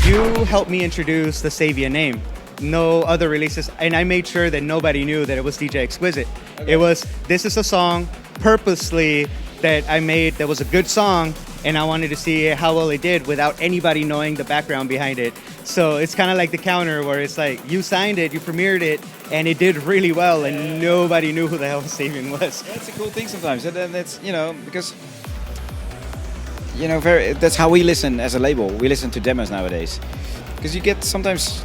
You helped me introduce the Savia name. No other releases, and I made sure that nobody knew that it was DJ Xquizit. Okay. This is a song purposely that I made that was a good song, and I wanted to see how well it did without anybody knowing the background behind it. So it's kind of like the counter where it's like, you signed it, you premiered it, and it did really well, and nobody knew who the hell Sabian was. That's a cool thing sometimes. And that's, because, that's how we listen as a label. We listen to demos nowadays. Because you get sometimes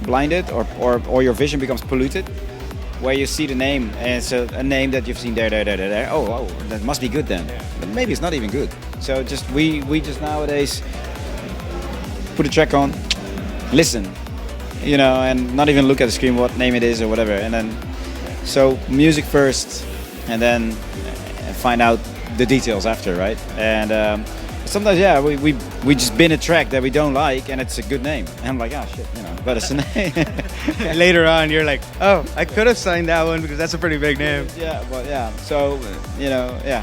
blinded or your vision becomes polluted, where you see the name and it's a name that you've seen there. Oh, that must be good then. But maybe it's not even good. So we just nowadays put a track on, listen, and not even look at the screen what name it is or whatever. And then, so music first, and then find out the details after, right? And sometimes, we just bin a track that we don't like, and it's a good name. And I'm like, oh shit, but it's a name. Later on, you're like, oh, I could have signed that one because that's a pretty big name. Yeah, but yeah. So, yeah.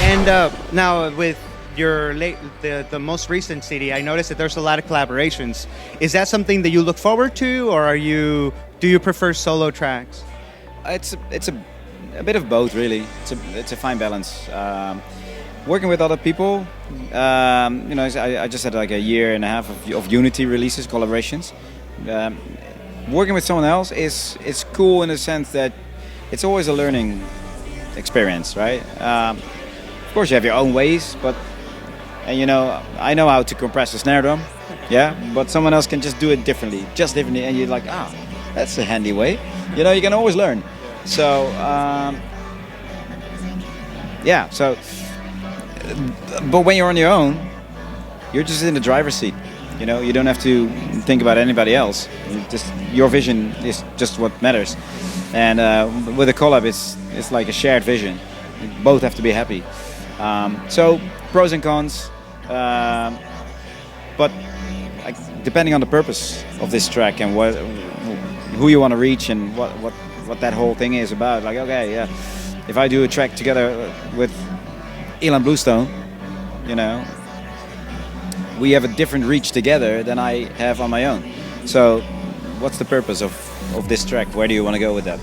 And now with your the most recent CD, I noticed that there's a lot of collaborations. Is that something that you look forward to, or do you prefer solo tracks? It's a bit of both, really. It's a fine balance. Working with other people, I just had like a year and a half of Unity releases, collaborations. Working with someone else is cool in the sense that it's always a learning experience, right? Of course, you have your own ways, but I know how to compress a snare drum, yeah, but someone else can just do it differently, and you're like, that's a handy way. You can always learn. So, but when you're on your own, you're just in the driver's seat. You don't have to think about anybody else. Your vision is just what matters. And with a collab, it's like a shared vision. You both have to be happy. So pros and cons, but depending on the purpose of this track and who you want to reach and what that whole thing is about. Like, okay, yeah, if I do a track together with Ilan Bluestone, we have a different reach together than I have on my own. So what's the purpose of this track? Where do you want to go with that?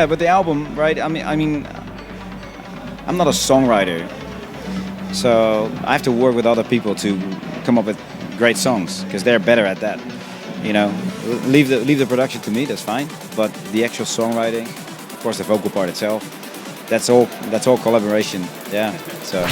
But the album, right? I mean, I'm not a songwriter, so I have to work with other people to come up with great songs because they're better at that. Leave the production to me, that's fine. But the actual songwriting, of course, the vocal part itself, that's all collaboration. Yeah. So. Yeah.